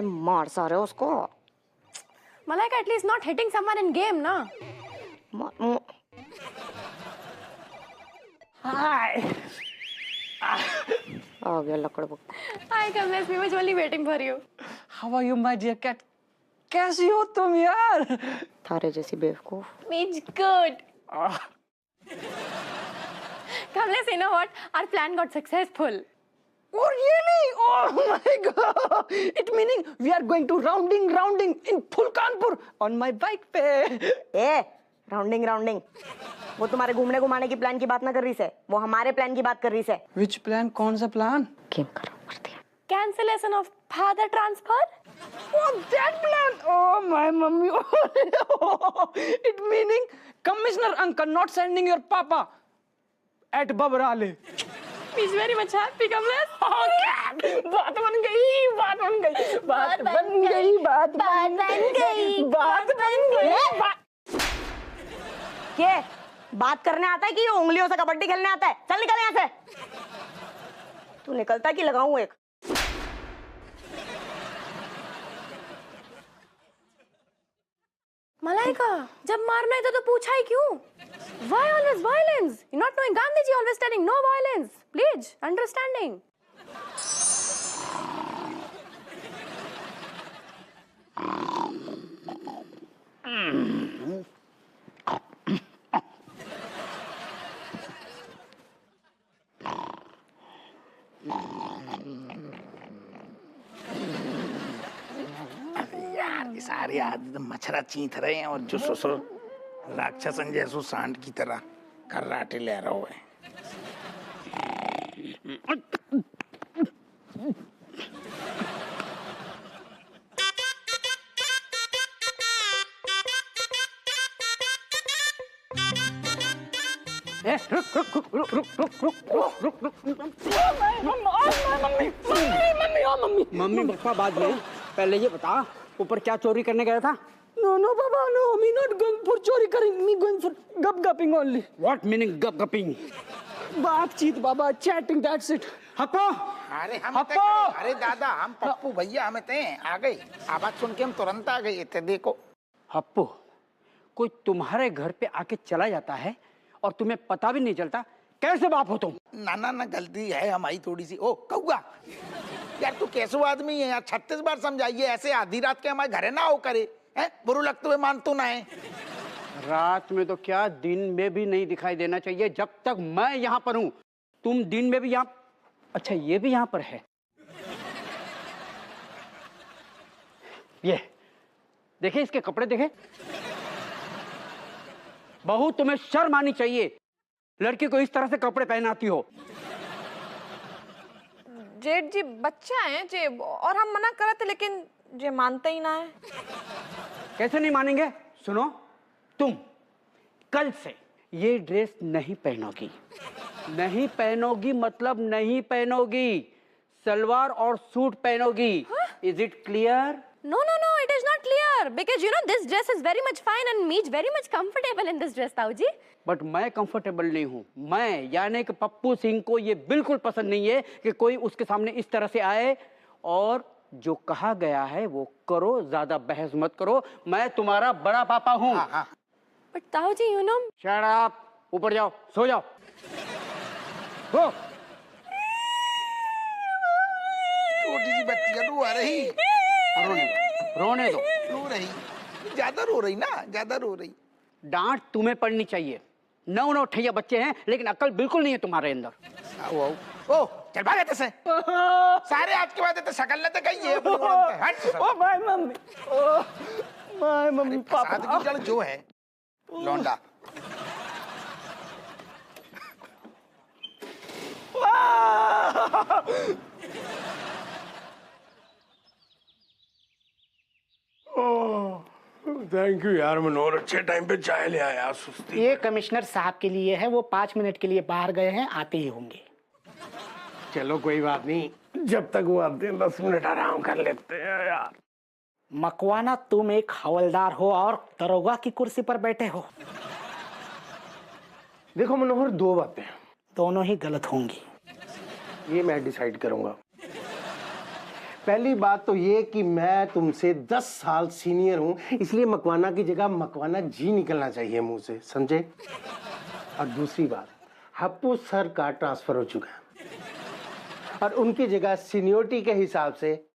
मार सारे उसको। Malaika, at least not hitting someone in game, na? Hi आ गया लकड़ बुक। Hi, Kamlesh. We were only waiting for you. How are you my dear cat? कैसी हो तुम यार? थारे जैसी बेवकूफ। It's good. Kamlesh, you know what? Our plan got successful. Oh really? Oh my god! It meaning we are going to rounding in full Kanpur on my bike पे। ए rounding वो तुम्हारे घूमने घुमाने की प्लान की बात ना कर रही से, वो हमारे प्लान की बात कर रही से। Which plan? कौन सा प्लान? गेम खराब कर दिया। Cancellation of father transfer? Oh that plan! Oh my mummy! Oh, it meaning Commissioner Uncle not sending your papa at Babrale। He's very much happy, Kamlesh. बात बन गई। के बात करने आता है कि ये उंगलियों से कबड्डी खेलने आता है? चल निकल यहाँ से। तू निकलता कि लगाऊं एक? Malaika, जब मारना है तो पूछा ही क्यों? Why always violence? You're not knowing Gandhiji always telling no violence. Please, understanding. यार ये सारे आदमी मच्छरा चींथ रहे हैं और जो ससुर राक्षसन जैसो सांड की तरह कर्राटे ले रहा है। मम्मी पापा बाद में, पहले ये बता ऊपर क्या चोरी करने गया था? No Baba no, me not going for चोरी करेंगे, me going for गप-गपिंग only। What meaning गप-गपिंग? बातचीत बाबा, chatting, that's it। हप्पो अरे हम अरे दादा हम पप्पू भैया हमें ते आ गए, आवाज सुन के हम तुरंत आ गए थे। देखो हप्पो, कोई तुम्हारे घर पे आके चला जाता है और तुम्हें पता भी नहीं चलता, कैसे बाप हो तुम? ना गलती है हमारी थोड़ी सी। ओ कौआ यार तू कैसो आदमी है यार, 36 बार समझाइए, ऐसे आधी रात के हमारे घरे ना हो करे हैं, बुरा लगते हुए मानतो ना है। रात में तो क्या दिन में भी नहीं दिखाई देना चाहिए जब तक मैं यहाँ पर हूँ। तुम दिन में भी यहाँ, अच्छा ये भी यहाँ पर है। ये देखे इसके कपड़े देखे, बहू तुम्हें शर्म आनी चाहिए, लड़की को इस तरह से कपड़े पहनाती हो। जेठ जी बच्चा है जे, और हम मना करते लेकिन जे मानते ही ना है। कैसे नहीं मानेंगे? सुनो, तुम कल से ये ड्रेस नहीं पहनोगी। नहीं पहनोगी मतलब नहीं पहनोगी, सलवार और सूट पहनोगी। Is it clear? No, it is not clear because you know this dress is very much fine and me is very much comfortable in this dress, Tauji. But मैं कंफर्टेबल नहीं हूँ। मैं यानी कि पप्पू सिंह को ये बिल्कुल पसंद नहीं है कि कोई उसके सामने इस तरह से आए, और जो कहा गया है वो करो, ज्यादा बहस मत करो। मैं तुम्हारा बड़ा पापा हूँ। But Tauji, you know. Shut up, ऊपर जाओ, सो जाओ। हो छोटी सी बच्ची रो रही, रोने दो। रो रही, ज्यादा रो रही ना, ज्यादा रो रही। डांट तुम्हें पड़नी चाहिए। 9 ठैया बच्चे हैं लेकिन अक्ल बिल्कुल नहीं है तुम्हारे अंदर। ओ चल भाग ऐसे से। सारे आज के बाद शकल न तो कही है। Oh my mummy, oh my mummy papa की जड़ जो है लौंडा। थैंक यू यार मनोहर, अच्छे टाइम पे चाय ले आया। सुस्ती ये कमिश्नर साहब के लिए है, वो 5 मिनट के लिए बाहर गए हैं, आते ही होंगे। चलो कोई बात नहीं, जब तक वो आते हैं 10 मिनट आराम कर लेते हैं यार। मकवाना, तुम एक हवलदार हो और दरोगा की कुर्सी पर बैठे हो। देखो मनोहर, 2 बातें दोनों ही गलत होंगी। ये मैं डिसाइड करूंगा। पहली बात तो ये कि मैं तुमसे 10 साल सीनियर हूं, इसलिए मकवाना की जगह मकवाना जी निकलना चाहिए मुंह से, समझे? और दूसरी बात, हप्पू सर का ट्रांसफर हो चुका है और उनकी जगह सीनियोरिटी के हिसाब से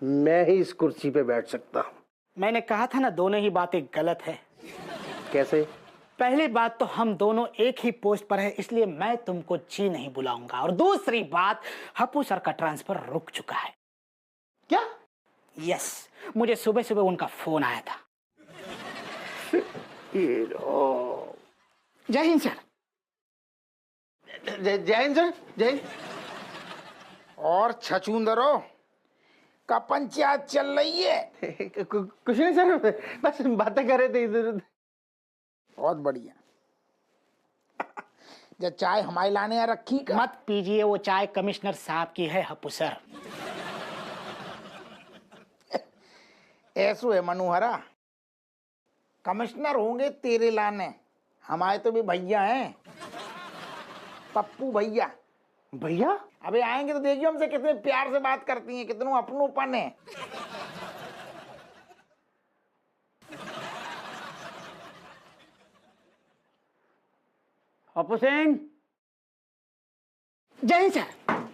मैं ही इस कुर्सी पे बैठ सकता हूं। मैंने कहा था ना, दोनों ही बातें गलत है। कैसे? पहली बात तो हम दोनों एक ही पोस्ट पर है, इसलिए मैं तुमको जी नहीं बुलाऊंगा। और दूसरी बात, हप्पू सर का ट्रांसफर रुक चुका है। क्या? यस, मुझे सुबह सुबह उनका फोन आया था। जय हिंद सर। जय हिंद सर, जय हिंद। और छछूंदरो का पंचायत चल रही है? कुछ नहीं सर, बस बातें कर रहे थे इधर उधर। बहुत बढ़िया। जब चाय हमारे लाने यहाँ रखी का? मत पीजिए, वो चाय कमिश्नर साहब की है हप्पू सर। ऐसो है मनोहरा, कमिश्नर होंगे तेरे लाने, हमारे तो भी भैया हैं, पप्पू भैया। भैया? अबे आएंगे तो देखियो हमसे कितने प्यार से बात करती हैं, कितनों अपनोपन है। हप्पू सिंह। जय हिंद सर।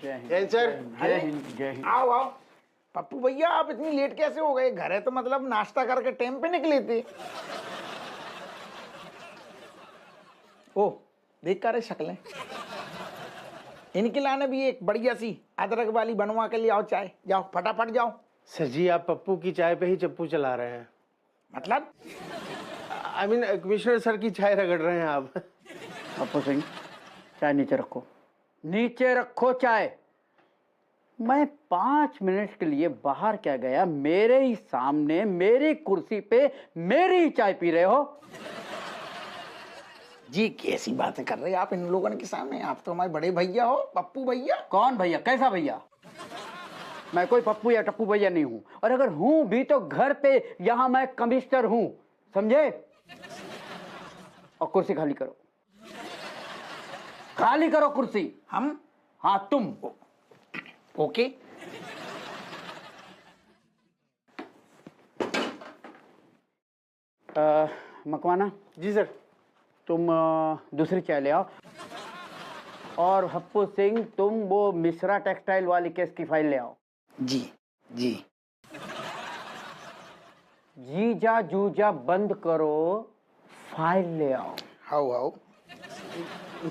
जय हिंद सर। जय हिंद, जय हिंद। आओ आओ। पप्पू भैया आप इतनी लेट कैसे हो गए? घर है तो मतलब नाश्ता करके टाइम पे निकले थे। ओ देख कर शक्लें। इनके लाने भी एक बढ़िया सी अदरक वाली बनवा के लिए आओ चाय। जाओ फटाफट जाओ। सर जी, आप पप्पू की चाय पे ही चप्पू चला रहे हैं। मतलब? आई मीन कमिश्नर सर की चाय रगड़ रहे हैं आप। हप्पू सिंह, चाय नीचे रखो, नीचे रखो चाय। मैं 5 मिनट के लिए बाहर क्या गया, मेरे ही सामने मेरी कुर्सी पे मेरी ही चाय पी रहे हो। जी कैसी बातें कर रहे हैं आप इन लोगों के सामने? आप तो हमारे बड़े भैया हो, पप्पू भैया। कौन भैया? कैसा भैया? मैं कोई पप्पू या टप्पू भैया नहीं हूं, और अगर हूं भी तो घर पे, यहां मैं कमिश्नर हूं, समझे? और कुर्सी खाली करो, खाली करो कुर्सी। हम? हाँ तुम। ओके। मकवाना जी सर। तुम दूसरी चाय ले आओ। और हप्पू सिंह तुम वो मिश्रा टेक्सटाइल वाली केस की फाइल ले आओ। जी जी। जीजा जूजा बंद करो, फाइल ले आओ। How how.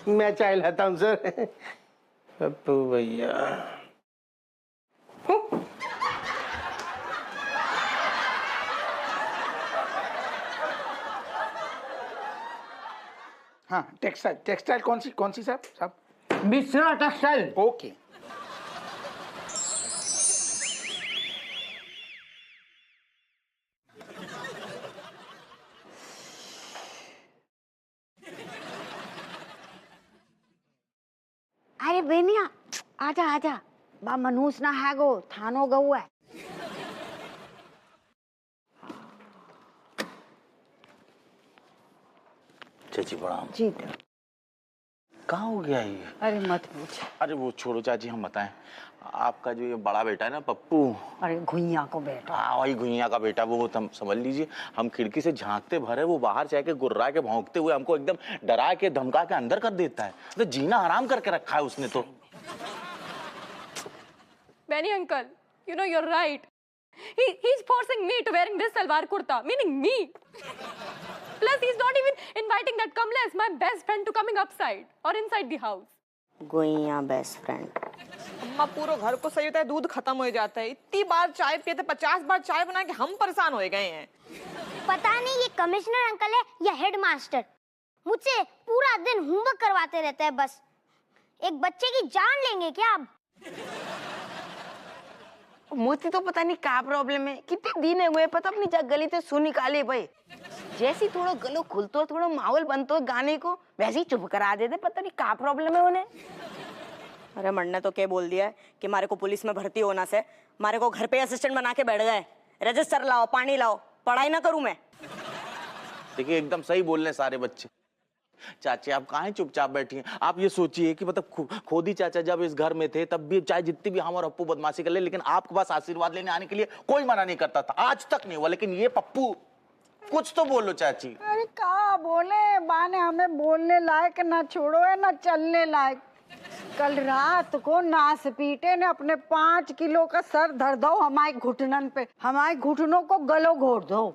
मैं चाय लाता हूँ सर। पप्पू भैया। हाँ टेक्सटाइल, टेक्सटाइल कौन सी साहब? मिश्रा टेक्सटाइल। ओके। अरे बेनिया आजा आजा, बा मनहूस ना है गो, थानो गऊ है। चाची प्रणाम। जी कहाँ हो गया ये? अरे मत पूछ। अरे वो छोड़ो चाची, हम बताएं। आपका जो ये बड़ा बेटा है ना पप्पू, अरे घुइया को बेटा। हाँ वही घुइया का बेटा, वो तुम समझ लीजिए, हम खिड़की से झांकते भरे वो बाहर जाके के गुर्रा के भौंकते हुए हमको एकदम डरा के धमका के अंदर कर देता है। तो जीना हराम करके रखा है उसने तो। Benny uncle, you know you're right. He's forcing me to wearing this salwar kurta, meaning me. Plus, he's not even inviting that Kamlesh, my best friend, to coming upside or inside the house. घुइया best friend. अम्मा पूरा घर को सही होता है, दूध खत्म हो जाता है। इतनी बार चाय पिए थे, 50 बार चाय बना के हम परेशान हो गए हैं। पता नहीं ये कमिश्नर अंकल है या हेड मास्टर, मुझसे पूरा दिन होमवर्क करवाते रहते हैं। बस एक बच्चे की जान लेंगे क्या अब? मुझे तो पता नहीं क्या प्रॉब्लम है, कितने दिन हुए पता अपनी गली से सुन निकाले भाई। जैसी थोड़ा गलो खुलतो, थोड़ा माहौल बनतो गाने को, वैसे ही चुप करा देते। पता नहीं क्या प्रॉब्लम है उन्हें। अरे मन्ने तो क्या बोल दिया है कि मारे को पुलिस में भर्ती होना से मारे को घर पे असिस्टेंट बना के बैठ गए। रजिस्टर लाओ, पानी लाओ, पढ़ाई ना करूं मैं। देखिए एकदम सही बोल रहे सारे बच्चे। चाची आप काहे चुपचाप बैठी हैं? आप ये सोचिए कि मतलब खोदी चाचा जब इस घर में थे तब भी चाहे जितनी भी हम और अप्पू बदमाशी कर ले, लेकिन आपके पास आशीर्वाद लेने आने के लिए कोई मना नहीं करता था, आज तक नहीं हुआ। लेकिन ये पप्पू, कुछ तो बोलो चाची। अरे का बोले, बाने हमें बोलने लायक ना छोड़ो है ना चलने लायक। कल रात को नास पीटे ने अपने 5 किलो का सर धर दो हमारे घुटनन पे, हमारे घुटनों को गलो घोट दो।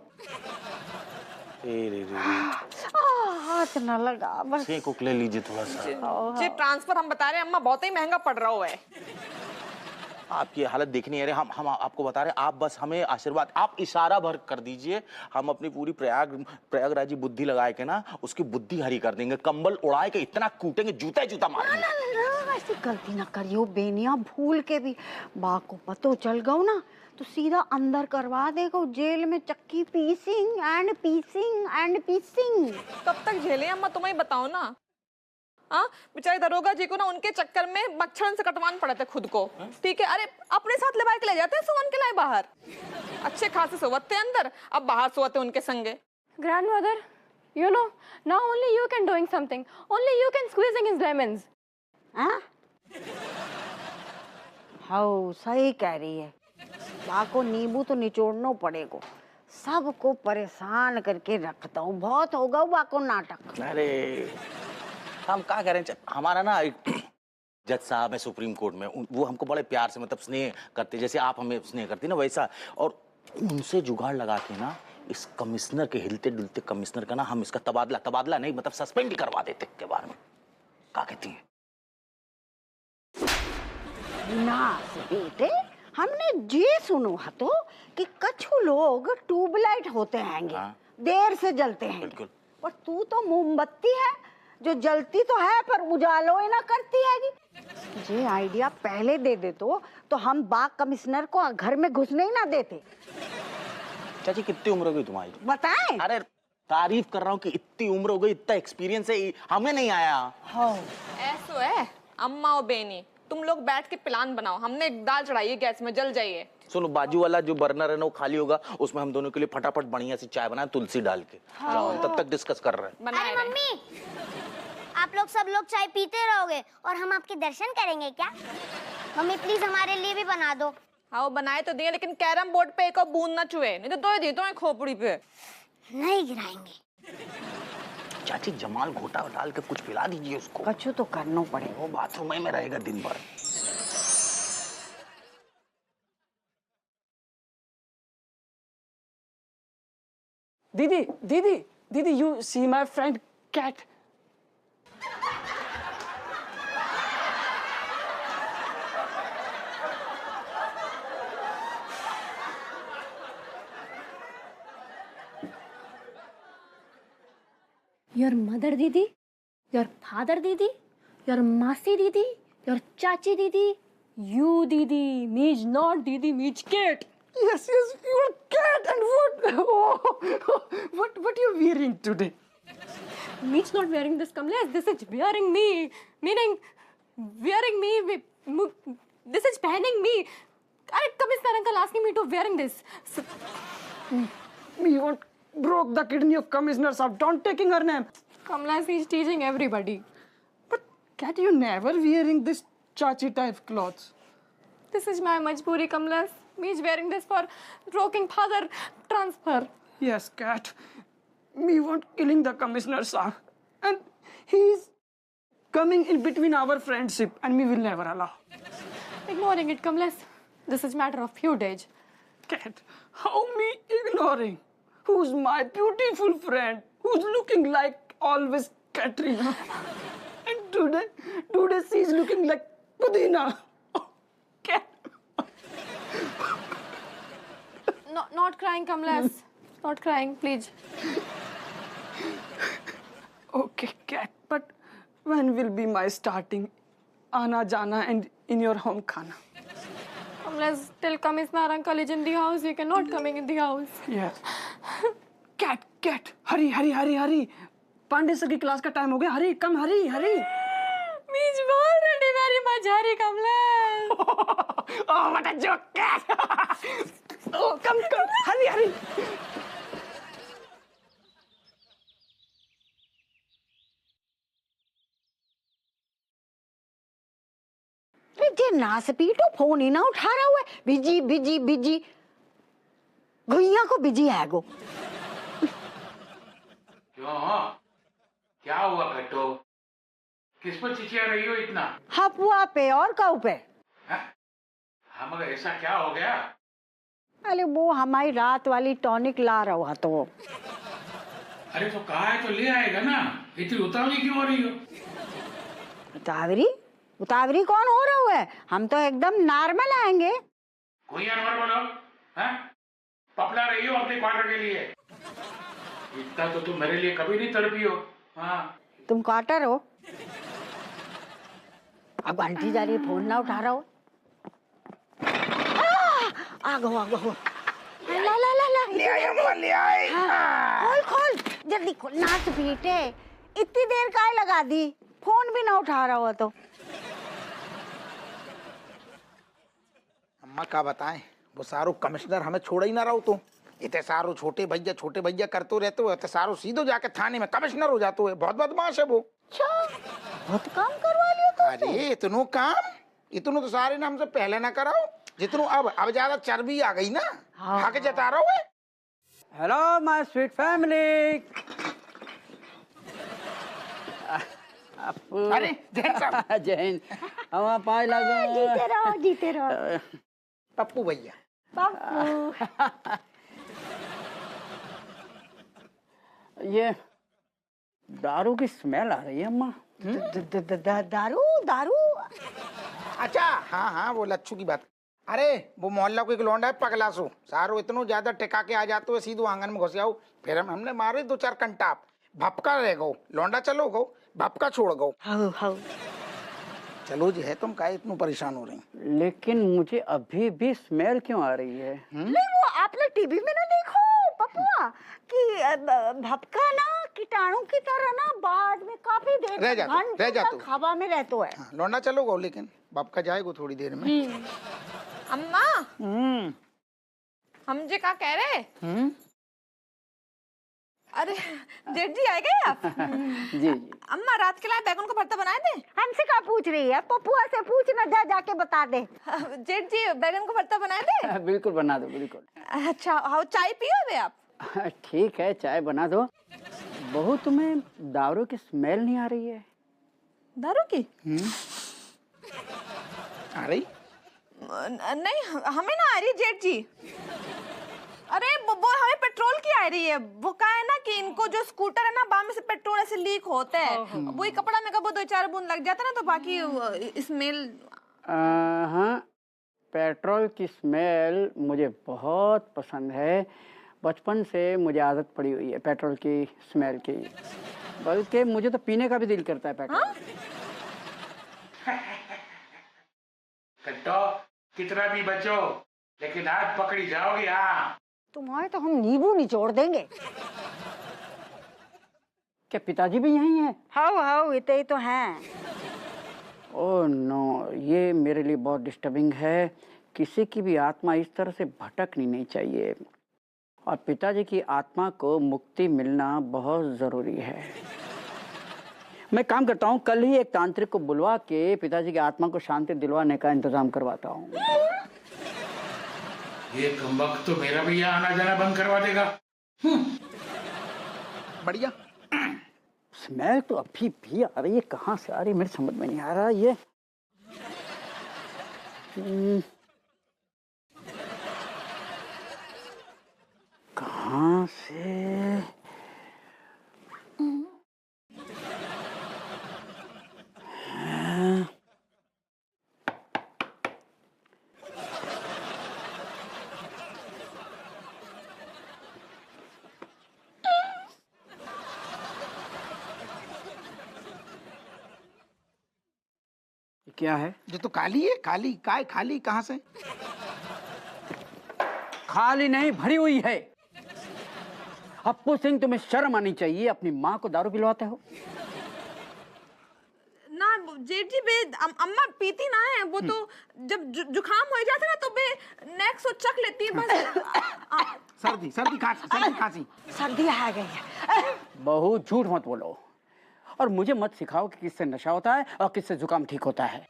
हाथ न लगा बस। कुक ले लीजिए थोड़ा सा। जी ट्रांसफर हम बता रहे हैं अम्मा बहुत ही महंगा पड़ रहा है। आपकी हालत देखनी है, हम आपको बता रहे हैं, आप बस हमें आशीर्वाद, आप इशारा भर कर दीजिए, हम अपनी पूरी प्रयागराजी बुद्धि लगाए के ना उसकी बुद्धि हरी कर देंगे, कंबल उड़ाए के इतना कूटेंगे, जूता मारेंगे। ऐसी गलती ना करियो बेनिया, भूल के भी बा को पतो चल गओ ना तो सीधा अंदर करवा देगा जेल में, चक्की पीसिंग एंड पीसिंग एंड पीसिंग। कब तक झेले अम्मा, तुम्हें ही बताओ ना। हाँ बेचारे दरोगा जी को ना उनके चक्कर में मच्छरन से कटवान पड़े थे खुद को, ठीक है। अरे अपने साथ लेवा के ले जाते हैं सुवन के लाए बाहर, अच्छे खासे सोवते अंदर, अब बाहर सोवते उनके संगे। Grandmother, you know, now only you can doing something. Only you can squeezing his lemons. हाँ? हाँ सही कह रही है, बा को नींबू तो निचोड़ना पड़ेगा, सबको परेशान करके रखता हूँ, बहुत होगा बा को नाटक। अरे हम क्या करें, हमारा ना जज साहब है सुप्रीम कोर्ट में, वो हमको बड़े प्यार से मतलब स्नेह करते, जैसे आप हमें स्नेह करती ना वैसा, और उनसे जुगाड़ लगा के ना इस कमिश्नर के, हिलते डुलते कमिश्नर का ना हम इसका तबादला नहीं मतलब सस्पेंड ही करवा देते के बारे में। क्या कहती है? ना बेटे, हमने ये सुनो हा तो कि कछु लोग ट्यूबलाइट होते हैंगे, हाँ। देर से जलते हैं, बिल्कुल। और तू तो मोमबत्ती है जो जलती तो है पर उजालो ही ना करती है। ये आइडिया पहले दे दे तो हम बाग कमिश्नर को घर में घुसने ही ना देते। चाची कितनी उम्र हो गई तुम्हारी? बताएं? अरे तारीफ कर रहा हूँ कि इतनी उम्र हो गई, इतना एक्सपीरियंस है, हमें नहीं आया। हाँ ऐसो है अम्मा और बेनी, तुम लोग बैठ के प्लान बनाओ, हमने एक दाल चढ़ाई है गैस में, जल जाइए। सुनो बाजू वाला जो बर्नर है ना वो खाली होगा, उसमें हम दोनों के लिए फटाफट बढ़िया सी चाय बनाए तुलसी डाल के। जाओ तब तक डिस्कस कर रहे हैं। अरे मम्मी, आप लोग सब लोग चाय पीते रहोगे और हम आपके दर्शन करेंगे क्या? मम्मी प्लीज हमारे लिए भी बना दो। हाँ बनाए तो दिए, लेकिन कैरम बोर्ड पे एक बूंद ना चुए, नहीं तो दो दी तो खोपड़ी पे नहीं गिराएंगे। चाची जमाल घोटा डाल के कुछ पिला दीजिए उसको। कछु तो करना पड़ेगा, वो बाथरूम में रहेगा दिन भर। दीदी, you see my friend cat? Your mother didi, your father didi, your masi didi, your chachi didi, you didi, means not didi, means cat. Yes, you're cat. And what you wearing today? Means not wearing this Kamlesh, this is wearing me, meaning wearing me, this is panning me. Commissioner uncle asking me to wearing this. So, Me want broke the kidney of commissioner sahab. Don't taking her name. Kamlesh is teaching everybody. But cat, you never wearing this chachi type clothes. This is my majburi, Kamlesh. Me is wearing this for roking father transfer. Yes, cat. Me want killing the commissioner sahab. And he's coming in between our friendship and me will never allow. Ignoring it, Kamlesh. This is matter of few days. Cat, how me ignoring? Who's my beautiful friend? Who's looking like always Katrina? And today she's looking like Pudina. Oh, cat. Not crying, Kamlesh. Not crying, please. Okay, cat. But when will be my starting Aana Jana and in your home khana? Kamlesh, till Commissioner uncle is in the house, you cannot coming in the house. Yes. Cat. Hurry. Pandey sir की class का time हो गया. हरी Means already very much hurry, Kamlesh. Oh, what a joke, cat. Oh, come. Hurry. नास पीटो, phone ही ना उठा रहा हुआ है, बिजी बिजी बिजी, गुइया को बिजी है गो। क्यों, क्या हुआ कट्टो? किस पर चिचिया रही हो इतना? हपुआ पे और कऊ पे। हाँ मगर ऐसा क्या हो गया? अरे वो हमारी रात वाली टॉनिक ला रहा तो। अरे तो कहा है तो ले आएगा ना, इतनी उतावली क्यों हो रही हो? उतावरी उतावरी कौन हो रहा है, हम तो एकदम नॉर्मल आएंगे। कोई नॉर्मल बोलो, हाँ? पपला रही हो अपने क्वार्टर के लिए। इतना तो तुम मेरे लिए कभी नहीं तड़पी हो। हाँ तुम क्वार्टर हो। अब आंटी जा रही है, फोन ना उठा रहा हो। आ गो ला ला ला ला ले आए अम्मा, ले आए। खोल खोल जल्दी खोल, नाच पीटे, इतनी देर काहे लगा दी, फोन भी ना उठा रहा हो तो। अम्मा का बताएं, वो सारो कमिश्नर हमें छोड़ ही ना रहो तो। इतने सारो छोटे भैया करते रहते हो, इतने सारो सीधो जाके थाने में कमिश्नर हो जाते हो। बहुत बदमाश है वो। बहुत काम करवा लियो तो। अरे इतनो काम, इतनो तो सारे नाम से पहले ना कराओ जितनो अब ज्यादा चर्बी आ गई ना। हाँ के जता रहा हूँ। Hello my sweet family. अरे जैन साहब। जैन हम पाए लगे। जीते रहो पप्पू भैया। पप्पू ये दारू की स्मेल आ रही है अम्मा। दारू दारू। अच्छा हाँ वो लच्छू की बात। अरे वो मोहल्ला को एक लौंडा है पगला सो, सारो इतनो ज्यादा टिका के आ जाते हो, सीधो आंगन में घुस जाओ। फिर हमने मारे 2-4 कंटाप, भपका रह गो, लौंडा चलो गो, भपका छोड़ गो। हाँ चलो जी है, तुम काहे इतनो परेशान हो रही? लेकिन मुझे अभी भी स्मेल क्यों आ रही है? नहीं वो आपने टीवी में ना देखो पप्पा कि भपका ना कीटाणु की तरह ना बाद में काफी देर रह जाता हवा में रहता है। हाँ, लौंडा चलो गो, लेकिन भपका जाएगो थोड़ी देर में। अम्मा हम जे का कह रहे? अरे जेठ जी आए गए आप? जी। अम्मा रात के लिए बैगन का भरता बनाए थे। हमसे क्या पूछ रही है, पप्पुआ से पूछना, जाके बता दे। जेठ जी बैगन का भरता बनाए थे? बिल्कुल बना दो, बिल्कुल। अच्छा हाँ, चाय पियो बे आप? ठीक है चाय बना दो। बहू तुम्हें दारू की स्मेल नहीं आ रही है? दारू की? आ रही? नहीं हमें ना आ रही जेठ जी। अरे वो हमें पेट्रोल की आ रही है। वो क्या है ना कि इनको जो स्कूटर है ना, बाम में से पेट्रोल ऐसे लीक होता है। वही कपड़ा में कब 2-4 बूंद लग जाता है ना, तो बाकी स्मेल। हाँ पेट्रोल की स्मेल मुझे बहुत पसंद है। बचपन से मुझे आदत पड़ी हुई है पेट्रोल की स्मेल की, बल्कि मुझे तो पीने का भी दिल करता है पेट्रोल। कट्टो कितना भी बचो, लेकिन आज पकड़ी जाओगे। हाँ तुम्हारे तो हम नींबू निचोड़ देंगे। क्या पिताजी भी यहीं हैं? हाँ इतने ही तो हैं। ओह नो, ये मेरे लिए बहुत डिस्टर्बिंग है। किसी की भी आत्मा इस तरह से भटकनी नहीं चाहिए, और पिताजी की आत्मा को मुक्ति मिलना बहुत ज़रूरी है। मैं काम करता हूँ, कल ही एक तांत्रिक को बुलवा के पिताजी की आत्मा को शांति दिलवाने का इंतजाम करवाता हूँ। ये कमबख्त तो मेरा भी यहाँ आना जाना बंद करवा देगा। बढ़िया। स्मेल तो अभी भी आ रही है, कहाँ से आ रही है मेरे समझ में नहीं आ रहा। ये कहाँ से? क्या है? जो तो काली है, काली काय खाली कहाँ से? खाली नहीं, भरी हुई है। हप्पू सिंह, तुम्हें शर्म आनी चाहिए, अपनी माँ को दारू पिलवाते हो। ना जेठ जी बे अम्मा पीती ना है। वो तो जब जुकाम हो जाता है ना तो बे नेक्स्ट चक लेती है बस। सर्दी खांसी सर्दी आ गई है। बहू झूठ मत बोलो, और मुझे मत सिखाओ कि किससे नशा होता है और किससे जुकाम ठीक होता है।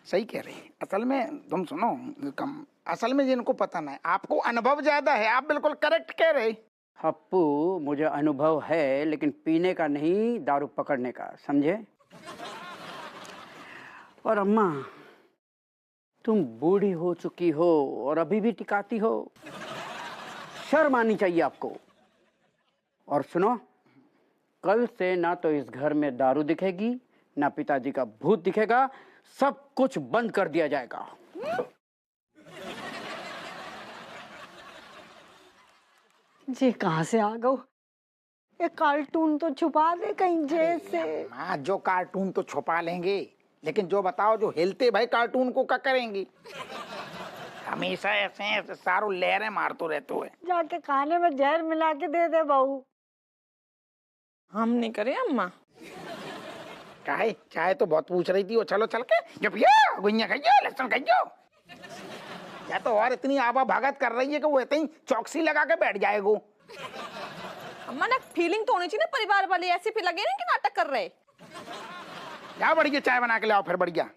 सही कह रहे हैं। असल में तुम सुनो, असल में जिनको पता ना है, आपको अनुभव ज्यादा है। आप बिल्कुल करेक्ट कह रहे। हप्पू, मुझे अनुभव है लेकिन पीने का नहीं, दारू पकड़ने का, समझे? और अम्मा, तुम बूढ़ी हो चुकी हो और अभी भी टिकाती हो, शर्म आनी चाहिए आपको। और सुनो, कल से ना तो इस घर में दारू दिखेगी, ना पिताजी का भूत दिखेगा, सब कुछ बंद कर दिया जाएगा। जी कहाँ से आ गओ? ये कार्टून तो छुपा दे कहीं जेब से। माँ, जो कार्टून तो छुपा लेंगे, लेकिन जो बताओ जो हिलते भाई कार्टून को क्या करेंगी? हमेशा ऐसे ऐसे सारों लहरें मारते रहते हुए। जाके खाने में जहर मिला के दे दे बहू। हम नहीं करें अम्मा। चाय चाय तो बहुत पूछ रही थी वो। चलो चल के जो पियो, गुइया खाइयो, लहसुन खाइयो। या तो और इतनी आवा भगत कर रही है कि वो इतनी चौकसी लगा के बैठ जाएगो। अम्मा ना फीलिंग तो होनी चाहिए ना परिवार वाली, ऐसी फिर लगे ना कि नाटक कर रहे। जा बढ़िया चाय बना के लाओ फिर बढ़िया।